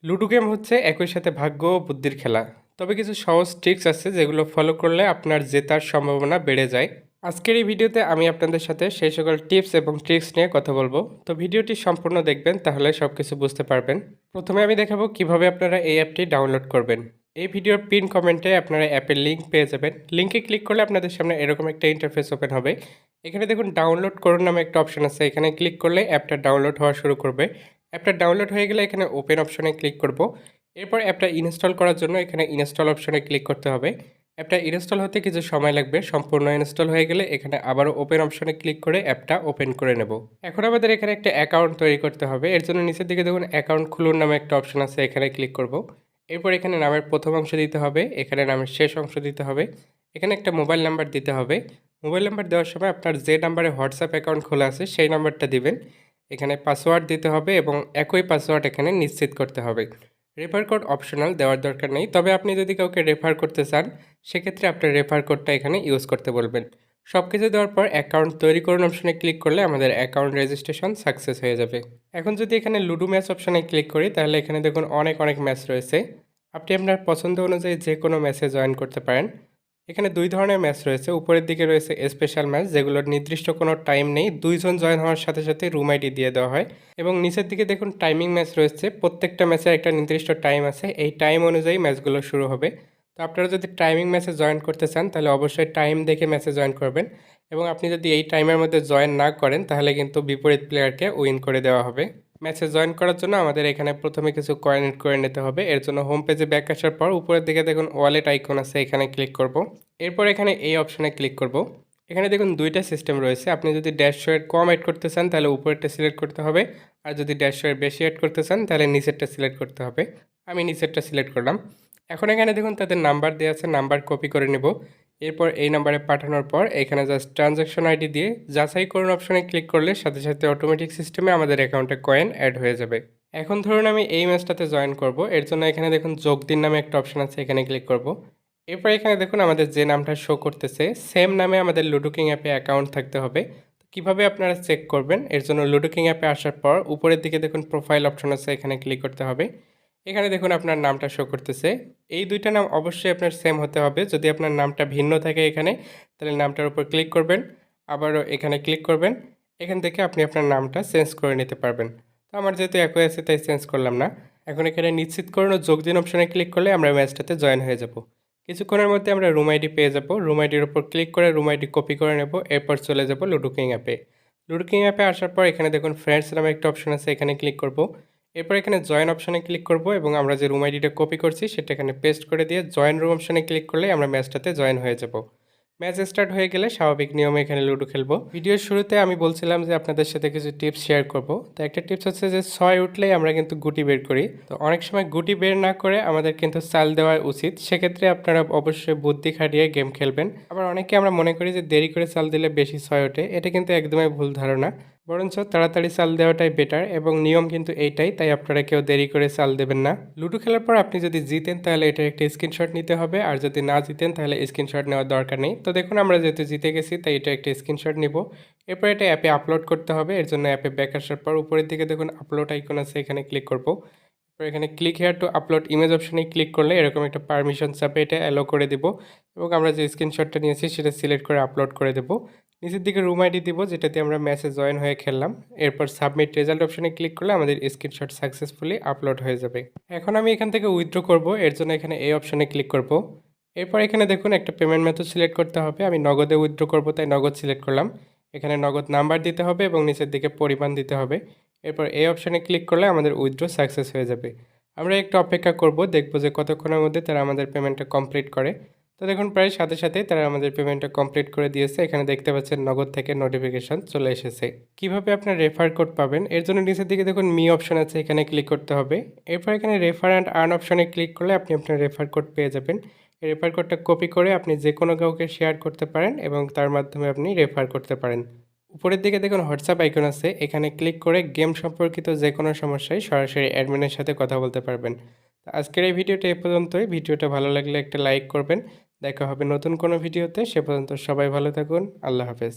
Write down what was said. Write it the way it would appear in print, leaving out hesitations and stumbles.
Ludo game হচ্ছে একই সাথে ভাগ্য ও বুদ্ধির খেলা। তবে কিছু সহজ ট্রিক্স আছে যেগুলো ফলো করলে আপনার জেতার সম্ভাবনা বেড়ে যায়। আজকের এই ভিডিওতে আমি আপনাদের সাথে সেই সকল টিপস এবং ট্রিক্স নিয়ে কথা বলবো। তো ভিডিওটি সম্পূর্ণ দেখবেন, তাহলে সব কিছু বুঝতে পারবেন। প্রথমে আমি দেখাবো কিভাবে আপনারা এই অ্যাপটি ডাউনলোড করবেন। এই ভিডিওর পিন কমেন্টে আপনারা অ্যাপের লিঙ্ক পেয়ে যাবেন। লিঙ্কে ক্লিক করলে আপনাদের সামনে এরকম একটা ইন্টারফেস ওপেন হবে। এখানে দেখুন ডাউনলোড করুন নামে একটা অপশন আছে, এখানে ক্লিক করলে অ্যাপটা ডাউনলোড হওয়া শুরু করবে। অ্যাপটা ডাউনলোড হয়ে গেলে এখানে ওপেন অপশনে ক্লিক করব। এরপর অ্যাপটা ইনস্টল করার জন্য এখানে ইনস্টল অপশনে ক্লিক করতে হবে। অ্যাপটা ইনস্টল হতে কিছু সময় লাগবে। সম্পূর্ণ ইনস্টল হয়ে গেলে এখানে আবারও ওপেন অপশনে ক্লিক করে অ্যাপটা ওপেন করে নেব। এখন আমাদের এখানে একটা অ্যাকাউন্ট তৈরি করতে হবে। এর জন্য নিচের দিকে দেখুন অ্যাকাউন্ট খুলুন নামে একটা অপশন আছে, এখানে ক্লিক করব। এরপর এখানে নামের প্রথম অংশ দিতে হবে, এখানে নামের শেষ অংশ দিতে হবে। এখানে একটা মোবাইল নাম্বার দিতে হবে। মোবাইল নাম্বার দেওয়ার সময় আপনার যে নাম্বারে হোয়াটসঅ্যাপ অ্যাকাউন্ট খোলা আছে সেই নাম্বারটা দিবেন। এখানে পাসওয়ার্ড দিতে হবে এবং একই পাসওয়ার্ড এখানে নিশ্চিত করতে হবে। রেফার কোড অপশনাল, দেওয়ার দরকার নেই। তবে আপনি যদি কাউকে রেফার করতে চান সেক্ষেত্রে আপনার রেফার কোডটা এখানে ইউজ করতে বলবেন। সব কিছু দেওয়ার পর অ্যাকাউন্ট তৈরি করুন অপশনে ক্লিক করলে আমাদের অ্যাকাউন্ট রেজিস্ট্রেশন সাকসেস হয়ে যাবে। এখন যদি এখানে লুডো ম্যাচ অপশনে ক্লিক করি তাহলে এখানে দেখুন অনেক অনেক ম্যাচ রয়েছে। আপনি আপনার পছন্দ অনুযায়ী যে কোনো ম্যাচে জয়েন করতে পারেন। এখানে দুই ধরনের ম্যাচ রয়েছে। উপরের দিকে রয়েছে স্পেশাল ম্যাচ, যেগুলোর নির্দিষ্ট কোনো টাইম নেই, দুইজন জয়েন হওয়ার সাথে সাথে রুম আইডি দিয়ে দেওয়া হয়। এবং নিচের দিকে দেখুন টাইমিং ম্যাচ রয়েছে। প্রত্যেকটা ম্যাচের একটা নির্দিষ্ট টাইম আছে, এই টাইম অনুযায়ী ম্যাচগুলো শুরু হবে। তো আপনারা যদি টাইমিং ম্যাচে জয়েন করতে চান তাহলে অবশ্যই টাইম দেখে ম্যাচে জয়েন করবেন। এবং আপনি যদি এই টাইমের মধ্যে জয়েন না করেন তাহলে কিন্তু বিপরীত প্লেয়ারকে উইন করে দেওয়া হবে। ম্যাচে জয়েন করার জন্য আমাদের এখানে প্রথমে কিছু কয়েন এড করে নিতে হবে। এর জন্য হোম পেজে ব্যাক আসার পর উপরের দিকে দেখুন ওয়ালেট আইকন আছে, এখানে ক্লিক করব। এরপর এখানে এই অপশানে ক্লিক করব। এখানে দেখুন দুইটা সিস্টেম রয়েছে। আপনি যদি 150 কম অ্যাড করতে চান তাহলে উপরেরটা সিলেক্ট করতে হবে, আর যদি 150 বেশি অ্যাড করতে চান তাহলে নিচেরটা সিলেক্ট করতে হবে। আমি নিচেরটা সিলেক্ট করলাম। এখন এখানে দেখুন তাদের নাম্বার দেওয়া আছে, নাম্বার কপি করে নেব। এরপর এই নাম্বারে পাঠানোর পর এখানে জাস্ট ট্রানজ্যাকশন আইডি দিয়ে যাচাই করুন অপশনে ক্লিক করলে সাথে সাথে অটোমেটিক সিস্টেমে আমাদের অ্যাকাউন্টে কয়েন অ্যাড হয়ে যাবে। এখন ধরুন আমি এই ম্যাচটাতে জয়েন করব। এর জন্য এখানে দেখুন যোগ দিন নামে একটা অপশন আছে, এখানে ক্লিক করব। এরপর এখানে দেখুন আমাদের যে নামটা শো করতেছে সেম নামে আমাদের লুডো কিং অ্যাপে অ্যাকাউন্ট থাকতে হবে। কিভাবে আপনারা চেক করবেন, এর জন্য লুডো কিং অ্যাপে আসার পর উপরের দিকে দেখুন প্রোফাইল অপশন আছে, এখানে ক্লিক করতে হবে। এখানে দেখুন আপনার নামটা শো করতেছে। এই দুইটা নাম অবশ্যই আপনার সেম হতে হবে। যদি আপনার নামটা ভিন্ন থাকে এখানে তাহলে নামটার উপর ক্লিক করবেন, আবারও এখানে ক্লিক করবেন। এখান থেকে আপনি আপনার নামটা চেঞ্জ করে নিতে পারবেন। তো আমার যেহেতু একই আছে তাই চেঞ্জ করলাম না। এখন এখানে নিশ্চিত করুন ও যোগ দিন অপশনে ক্লিক করলে আমরা ম্যাচটাতে জয়েন হয়ে যাব। কিছুক্ষণের মধ্যে আমরা রুম আইডি পেয়ে যাব। রুম আইডির উপর ক্লিক করে রুম আইডি কপি করে নেব। এরপর চলে যাব লুডো কিং অ্যাপে। লুডো কিং অ্যাপে আসার পর এখানে দেখুন ফ্রেন্ডস নামে একটা অপশন আছে, এখানে ক্লিক করব। এরপর এখানে জয়েন অপশনে ক্লিক করব এবং আমরা যে রুম আইডিটা কপি করছি সেটা এখানে পেস্ট করে দিয়ে জয়েন রুম অপশনে ক্লিক করলে আমরা ম্যাচটাতে জয়েন হয়ে যাব। ম্যাচ স্টার্ট হয়ে গেলে স্বাভাবিক নিয়মে এখানে লুডো খেলবো। ভিডিওর শুরুতে আমি বলছিলাম যে আপনাদের সাথে কিছু টিপস শেয়ার করব। তো একটা টিপস হচ্ছে যে 6 উঠলেই আমরা কিন্তু গুটি বের করি। তো অনেক সময় গুটি বের না করে আমাদের কিন্তু চাল দেওয়া উচিত। সেক্ষেত্রে আপনারা অবশ্যই বুদ্ধি খাটিয়ে গেম খেলবেন। আবার অনেকে আমরা মনে করি যে দেরি করে চাল দিলে বেশি 6 ওঠে, এটা কিন্তু একদমই ভুল ধারণা। বরঞ্চ তাড়াতাড়ি চাল দেওয়াটাই বেটার এবং নিয়ম কিন্তু এইটাই, তাই আপনারা কেউ দেরি করে চাল দেবেন না। লুডো খেলার পর আপনি যদি জিতেন তাহলে এটার একটা স্ক্রিনশট নিতে হবে, আর যদি না জিতেন তাহলে স্ক্রিনশট নেওয়ার দরকার নেই। তো দেখুন আমরা যেহেতু জিতে গেছি তাই এটা একটা স্ক্রিনশট নিব। এরপর এটা অ্যাপে আপলোড করতে হবে। এর জন্য অ্যাপে ব্যাক আসার পর উপরের দিকে দেখুন আপলোড আইকন আছে, এখানে ক্লিক করব। এরপর এখানে click here two upload image অপশনে ক্লিক করলে এরকম একটা পারমিশন চাপে এটা অ্যালো করে দিব এবং আমরা যে স্ক্রিনশটটা নিয়েছি সেটা সিলেক্ট করে আপলোড করে দেব। নিচের দিকে রুম আইডি দিব যেটাতে আমরা ম্যাচে জয়েন হয়ে খেললাম। এরপর সাবমিট রেজাল্ট অপশনে ক্লিক করলে আমাদের স্ক্রিনশট সাকসেসফুলি আপলোড হয়ে যাবে। এখন আমি এখান থেকে উইথড্র করব। এর জন্য এখানে এই অপশনে ক্লিক করব। এরপর এখানে দেখুন একটা পেমেন্ট মেথড সিলেক্ট করতে হবে। আমি নগদে উইথড্র করব তাই নগদ সিলেক্ট করলাম। এখানে নগদ নাম্বার দিতে হবে এবং নিচের দিকে পরিমাণ দিতে হবে। এরপর এই অপশনে ক্লিক করলে আমাদের উইথড্র সাকসেস হয়ে যাবে। আমরা একটু অপেক্ষা করব, দেখব যে কতক্ষণের মধ্যে তারা আমাদের পেমেন্টটা কমপ্লিট করে। তো দেখুন প্রায় সাথে সাথেই তারা আমাদের পেমেন্টটা কমপ্লিট করে দিয়েছে। এখানে দেখতে পাচ্ছেন নগদ থেকে নোটিফিকেশন চলে এসেছে। কিভাবে আপনার রেফার কোড পাবেন, এর জন্য নিচের দিকে দেখুন মি অপশন আছে, এখানে ক্লিক করতে হবে। এরপর এখানে রেফার অ্যান্ড আর্ন অপশনে ক্লিক করলে আপনি আপনার রেফার কোড পেয়ে যাবেন। এই রেফার কোডটা কপি করে আপনি যে কোনো কাউকে শেয়ার করতে পারেন এবং তার মাধ্যমে আপনি রেফার করতে পারেন। উপরের দিকে দেখুন হোয়াটসঅ্যাপ আইকন আছে, এখানে ক্লিক করে গেম সম্পর্কিত যে কোনো সমস্যায় সরাসরি অ্যাডমিনের সাথে কথা বলতে পারবেন। তো আজকের এই ভিডিওটা এ পর্যন্তই। ভিডিওটা ভালো লাগলে একটা লাইক করবেন। দেখা হবে নতুন কোনো ভিডিওতে। সে পর্যন্ত সবাই ভালো থাকুন। আল্লাহ হাফেজ।